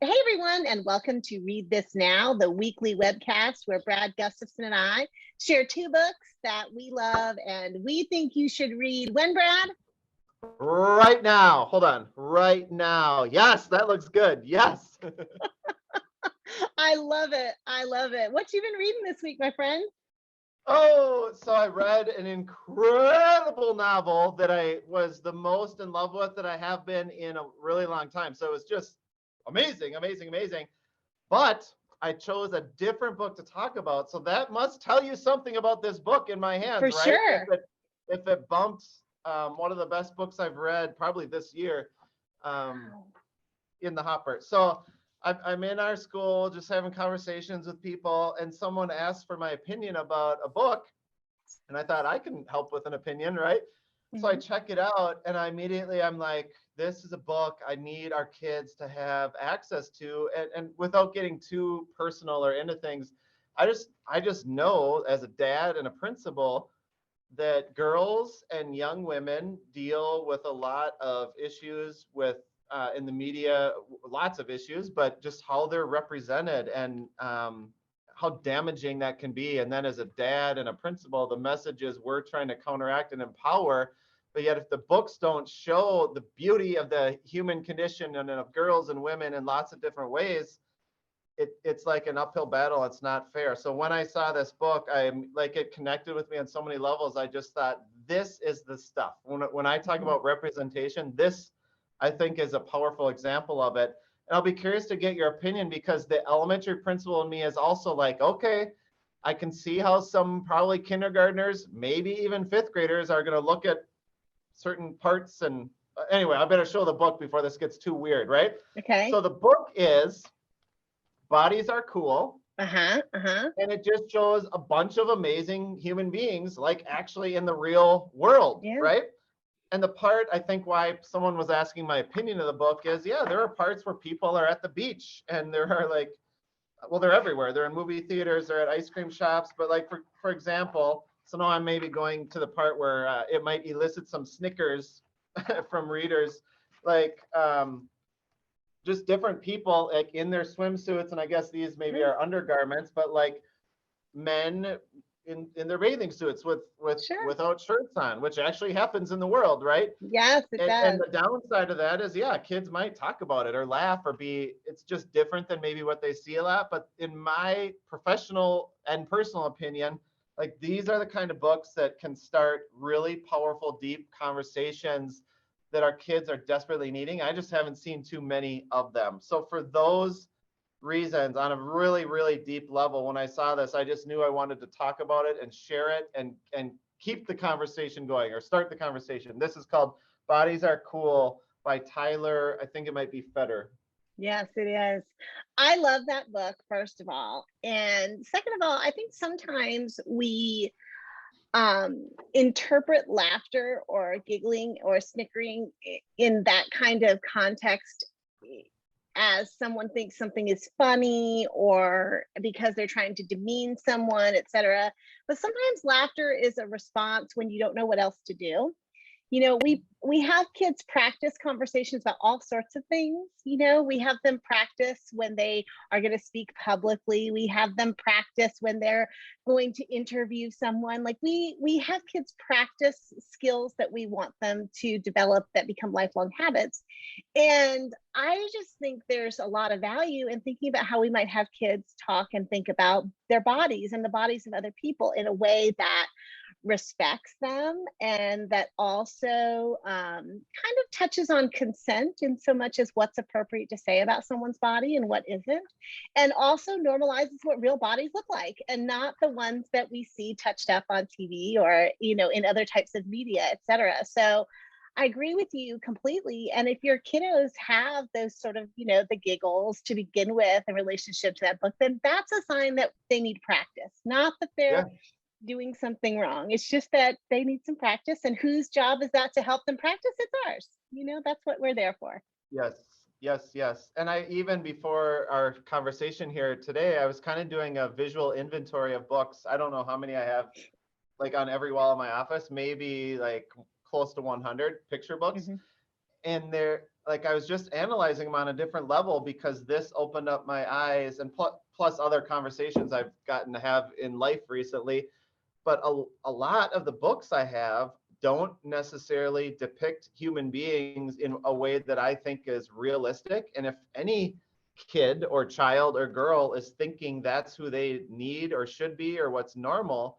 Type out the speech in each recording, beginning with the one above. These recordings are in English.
Hey everyone, and welcome to Read This Now, the weekly webcast where Brad Gustafson and I share two books that we love and we think you should read. When, Brad? Right now. Hold on. Right now. Yes, that looks good. Yes. I love it. I love it. What you been reading this week, my friend? Oh, so I read an incredible novel that I was the most in love with that I have been in a really long time. So it was just amazing, amazing, amazing. But I chose a different book to talk about. So that must tell you something about this book in my hands, For right? sure. If it bumped one of the best books I've read probably this year in the hopper. So I'm in our school just having conversations with people, and someone asked for my opinion about a book. And I thought I can help with an opinion, right? So I check it out, and I'm like, this is a book I need our kids to have access to. And without getting too personal or into things, I just know as a dad and a principal that girls and young women deal with a lot of issues with in the media, lots of issues, but just how they're represented and how damaging that can be. And then as a dad and a principal, the messages we're trying to counteract and empower. But yet if the books don't show the beauty of the human condition and of girls and women in lots of different ways, it's like an uphill battle. It's not fair. So when I saw this book, it connected with me on so many levels. I just thought, this is the stuff. When I talk about representation, this I think is a powerful example of it. And I'll be curious to get your opinion, because the elementary principal in me is also like, okay, I can see how some probably kindergartners, maybe even fifth graders are going to look at certain parts. And anyway, I better show the book before this gets too weird, right? Okay. So the book is Bodies Are Cool. And it just shows a bunch of amazing human beings, like actually in the real world, right? And the part I think why someone was asking my opinion of the book is, there are parts where people are at the beach, and there are they're everywhere. They're in movie theaters, they're at ice cream shops. But like, for example, so now I'm maybe going to the part where it might elicit some snickers from readers, just different people like in their swimsuits, and I guess these maybe are undergarments, but like men in their bathing suits without shirts on, which actually happens in the world, right? Yes, it does. And the downside of that is, kids might talk about it or laugh or it's just different than maybe what they see a lot. But in my professional and personal opinion, like, these are the kind of books that can start really powerful, deep conversations that our kids are desperately needing. I just haven't seen too many of them. So for those reasons, on a really, really deep level, when I saw this, I just knew I wanted to talk about it and share it and keep the conversation going, or start the conversation. This is called Bodies Are Cool by Tyler, I think it might be Fetter. Yes, it is. I love that book, first of all. And second of all, I think sometimes we interpret laughter or giggling or snickering in that kind of context as someone thinks something is funny, or because they're trying to demean someone, etc. But sometimes laughter is a response when you don't know what else to do. We have kids practice conversations about all sorts of things. We have them practice when they are going to speak publicly. We have them practice when they're going to interview someone. Like, we have kids practice skills that we want them to develop that become lifelong habits. And I just think there's a lot of value in thinking about how we might have kids talk and think about their bodies and the bodies of other people in a way that respects them, and that also kind of touches on consent in so much as what's appropriate to say about someone's body and what isn't, and also normalizes what real bodies look like, and not the ones that we see touched up on TV or in other types of media, etc. So I agree with you completely. And if your kiddos have those sort of, the giggles to begin with in relationship to that book, then that's a sign that they need practice, not that they're doing something wrong. It's just that they need some practice, and whose job is that to help them practice? It's ours. That's what we're there for. Yes. And I, even before our conversation here today, I was kind of doing a visual inventory of books. I don't know how many I have, like, on every wall of my office, maybe like close to 100 picture books. And like I was just analyzing them on a different level because this opened up my eyes, and plus other conversations I've gotten to have in life recently. But a lot of the books I have don't necessarily depict human beings in a way that I think is realistic. And if any kid or child or girl is thinking that's who they need or should be or what's normal,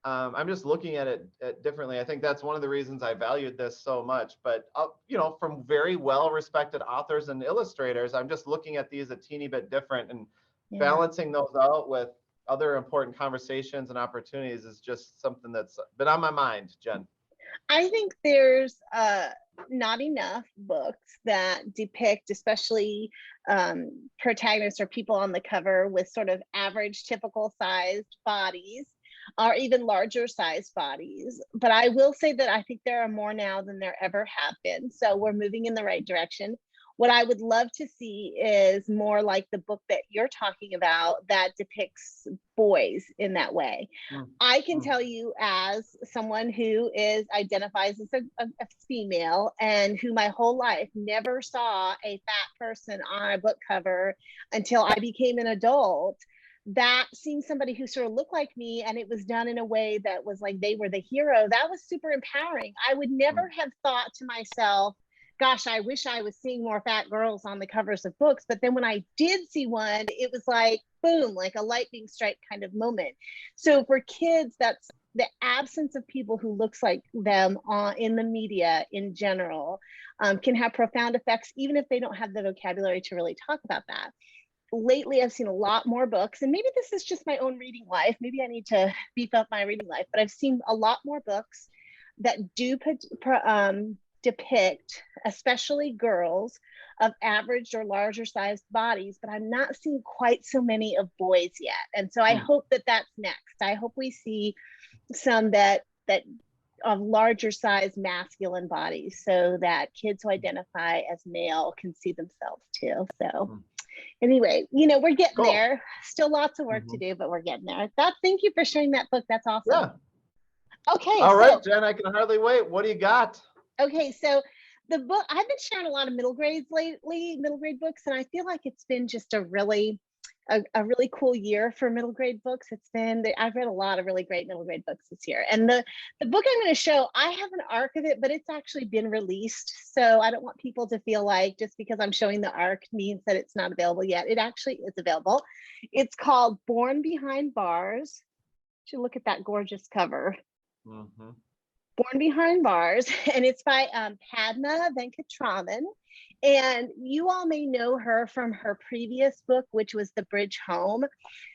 I'm just looking at it differently. I think that's one of the reasons I valued this so much. But from very well respected authors and illustrators, I'm just looking at these a teeny bit different, and balancing those out with other important conversations and opportunities is just something that's been on my mind, Jen. I think there's not enough books that depict, especially protagonists or people on the cover with sort of average, typical sized bodies, or even larger sized bodies. But I will say that I think there are more now than there ever have been. So we're moving in the right direction. What I would love to see is more like the book that you're talking about that depicts boys in that way. I can tell you, as someone who identifies as a female and who my whole life never saw a fat person on a book cover until I became an adult, that seeing somebody who sort of looked like me and it was done in a way that was like they were the hero, that was super empowering. I would never have thought to myself, gosh, I wish I was seeing more fat girls on the covers of books. But then when I did see one, it was like, boom, like a lightning strike kind of moment. So for kids, that's the absence of people who looks like them in the media in general can have profound effects, even if they don't have the vocabulary to really talk about that. Lately, I've seen a lot more books, and maybe this is just my own reading life. Maybe I need to beef up my reading life, but I've seen a lot more books that do depict, especially girls, of average or larger sized bodies, but I'm not seeing quite so many of boys yet. And so I hope that that's next. I hope we see some that of larger size masculine bodies, so that kids who identify as male can see themselves too. So anyway, we're getting there. Still lots of work to do, but we're getting there. Thank you for sharing that book. That's awesome. Yeah. Okay. All right, Jen, I can hardly wait. What do you got? Okay, so the book, I've been sharing a lot of middle grades lately, middle grade books, and I feel like it's been just a really cool year for middle grade books. I've read a lot of really great middle grade books this year. And the book I'm going to show, I have an arc of it, but it's actually been released. So I don't want people to feel like just because I'm showing the arc means that it's not available yet. It actually is available. It's called Born Behind Bars. You should look at that gorgeous cover. Born Behind Bars, and it's by Padma Venkatraman. And you all may know her from her previous book, which was The Bridge Home,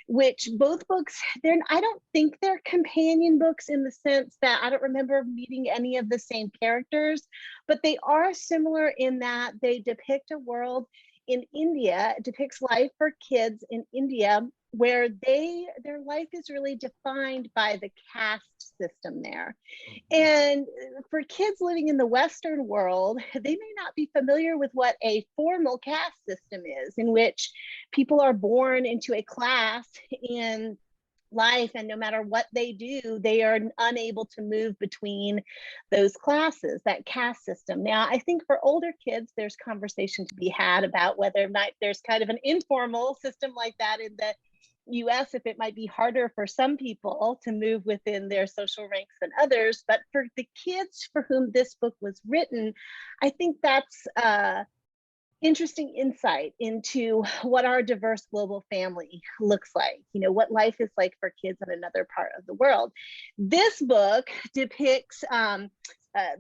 which both books, I don't think they're companion books in the sense that I don't remember meeting any of the same characters, but they are similar in that they depict a world in India. It depicts life for kids in India where their life is really defined by the caste system there. And for kids living in the Western world, they may not be familiar with what a formal caste system is, in which people are born into a class in life, and no matter what they do, they are unable to move between those classes, that caste system. Now, I think for older kids, there's conversation to be had about whether or not there's kind of an informal system like that in the US, if it might be harder for some people to move within their social ranks than others. But for the kids for whom this book was written, I think that's interesting insight into what our diverse global family looks like, what life is like for kids in another part of the world. This book depicts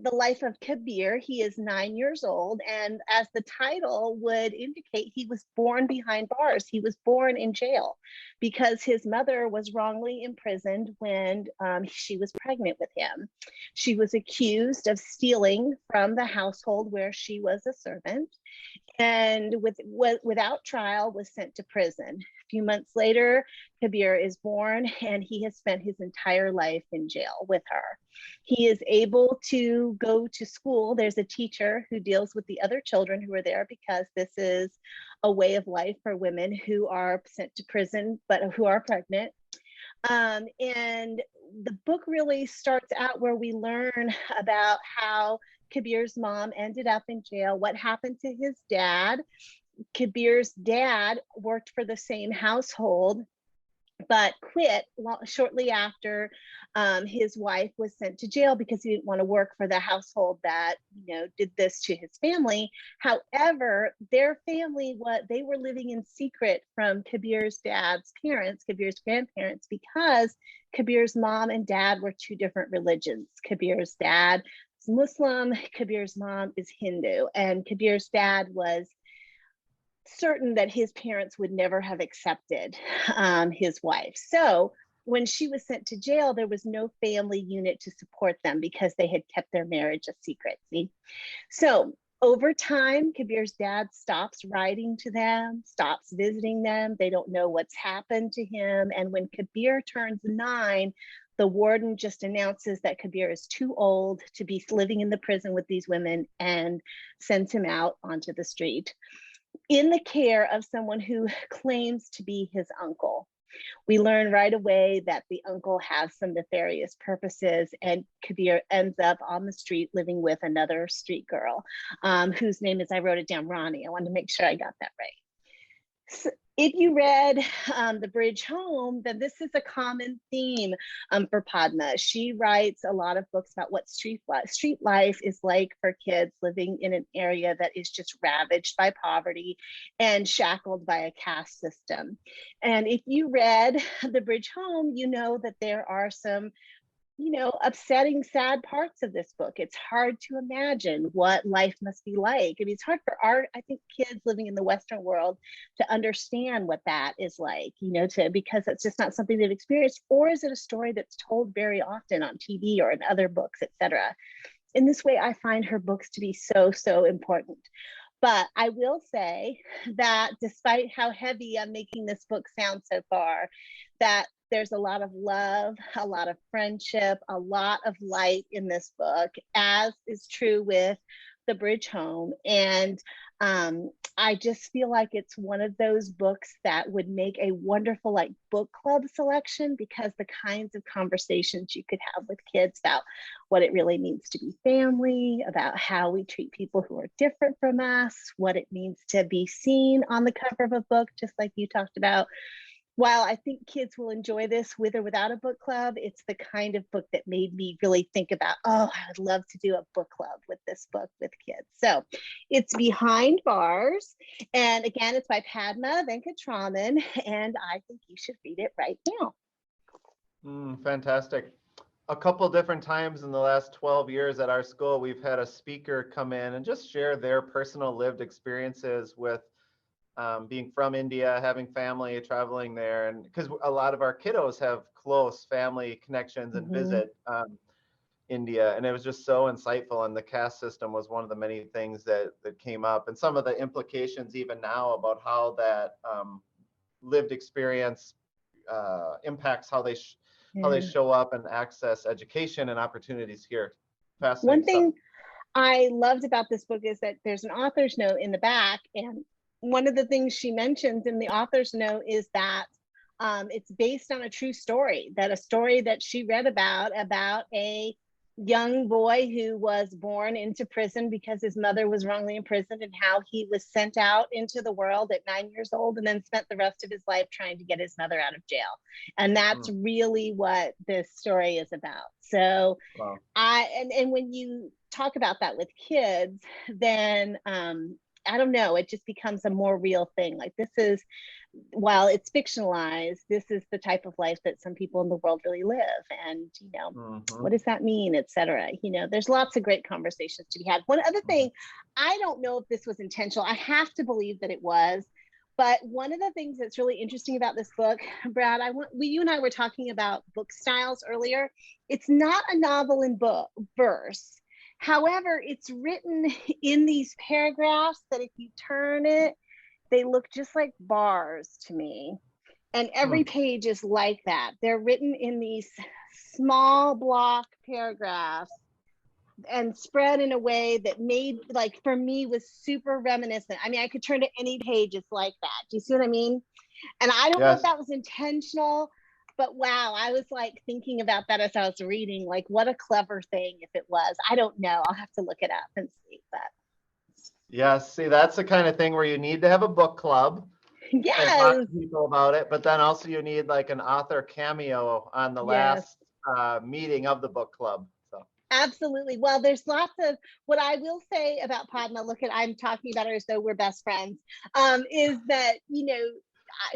the life of Kabir. He is 9 years old, and as the title would indicate, he was born behind bars. He was born in jail because his mother was wrongly imprisoned when she was pregnant with him. She was accused of stealing from the household where she was a servant, and without trial was sent to prison. A few months later, Kabir is born, and he has spent his entire life in jail with her. He is able to go to school. There's a teacher who deals with the other children who are there, because this is a way of life for women who are sent to prison but who are pregnant. And the book really starts out where we learn about how Kabir's mom ended up in jail. What happened to his dad? Kabir's dad worked for the same household, but quit shortly after his wife was sent to jail because he didn't want to work for the household that, you know, did this to his family. However, their family, they were living in secret from Kabir's dad's parents, Kabir's grandparents, because Kabir's mom and dad were two different religions. Kabir's dad is Muslim, Kabir's mom is Hindu, and Kabir's dad was certain that his parents would never have accepted his wife. So when she was sent to jail, there was no family unit to support them because they had kept their marriage a secret. See? So over time, Kabir's dad stops writing to them, stops visiting them. They don't know what's happened to him. And when Kabir turns 9, the warden just announces that Kabir is too old to be living in the prison with these women and sends him out onto the street in the care of someone who claims to be his uncle. We learn right away that the uncle has some nefarious purposes, and Kabir ends up on the street living with another street girl, whose name is, I wrote it down, Ronnie. I wanted to make sure I got that right. So if you read The Bridge Home, then this is a common theme for Padma. She writes a lot of books about what street life is like for kids living in an area that is just ravaged by poverty and shackled by a caste system. And if you read The Bridge Home, you know that there are some, you know, upsetting, sad parts of this book. It's hard to imagine what life must be like. I mean, it's hard for I think, kids living in the Western world to understand what that is like, you know, because it's just not something they've experienced. Or is it a story that's told very often on TV or in other books, etc.? In this way, I find her books to be so, so important. But I will say that despite how heavy I'm making this book sound so far, that there's a lot of love, a lot of friendship, a lot of light in this book, as is true with The Bridge Home. And I just feel like it's one of those books that would make a wonderful like book club selection, because the kinds of conversations you could have with kids about what it really means to be family, about how we treat people who are different from us, what it means to be seen on the cover of a book, just like you talked about. While I think kids will enjoy this with or without a book club, it's the kind of book that made me really think about, oh, I would love to do a book club with this book with kids. So it's Behind Bars. And again, it's by Padma Venkatraman. And I think you should read it right now. Fantastic. A couple different times in the last 12 years at our school, we've had a speaker come in and just share their personal lived experiences with being from India, having family, traveling there. And because a lot of our kiddos have close family connections and visit India. And it was just so insightful. And the caste system was one of the many things that came up, and some of the implications even now about how that lived experience impacts how they show up and access education and opportunities here. Fascinating. One thing I loved about this book is that there's an author's note in the back, and one of the things she mentions in the author's note is that it's based on a true story, that a story that she read about a young boy who was born into prison because his mother was wrongly imprisoned, and how he was sent out into the world at 9 years old and then spent the rest of his life trying to get his mother out of jail. And that's really what this story is about. So wow. And when you talk about that with kids, then I don't know, it just becomes a more real thing. Like, this is, while it's fictionalized, this is the type of life that some people in the world really live. And, you know, what does that mean, et cetera? You know, there's lots of great conversations to be had. One other thing, I don't know if this was intentional. I have to believe that it was. But one of the things that's really interesting about this book, Brad, you and I were talking about book styles earlier. It's not a novel in verse. However, it's written in these paragraphs that if you turn it, they look just like bars to me. And every page is like that. They're written in these small block paragraphs and spread in a way that made, like, for me, was super reminiscent. I mean, I could turn to any page, it's like that. Do you see what I mean? And I don't know if that was intentional. But wow, I was like thinking about that as I was reading, like what a clever thing if it was. I don't know. I'll have to look it up and see. But Yes, see, that's the kind of thing where you need to have a book club and talk yes, to people about it, but then also you need like an author cameo on the yes. last meeting of the book club. So Absolutely. Well, there's lots of what I will say about Padma. Look at I'm talking about her as though we're best friends. Is that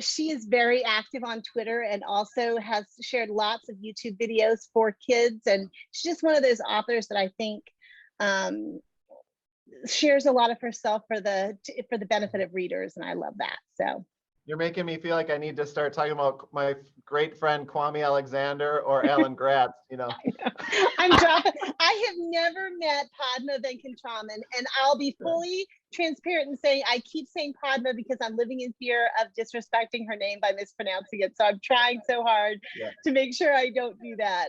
she is very active on Twitter and also has shared lots of YouTube videos for kids. And she's just one of those authors that I think shares a lot of herself for the benefit of readers, and I love that. So you're making me feel like I need to start talking about my great friend Kwame Alexander or Alan Gratz, you know. I'm dropping. I have never met Padma Venkatraman, and I'll be fully transparent in saying I keep saying Padma because I'm living in fear of disrespecting her name by mispronouncing it. So I'm trying so hard to make sure I don't do that.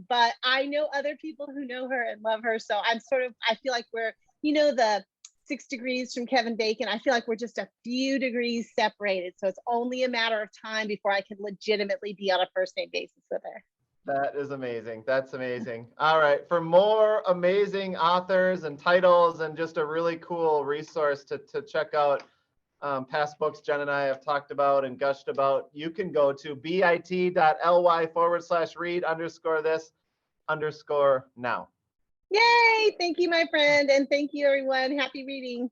But I know other people who know her and love her. So I feel like we're, the 6 degrees from Kevin Bacon. I feel like we're just a few degrees separated. So it's only a matter of time before I can legitimately be on a first name basis with her. That is amazing. That's amazing. All right. For more amazing authors and titles and just a really cool resource to check out past books Jenn and I have talked about and gushed about, you can go to bit.ly/read_this_now. Yay! Thank you, my friend. And thank you, everyone. Happy reading.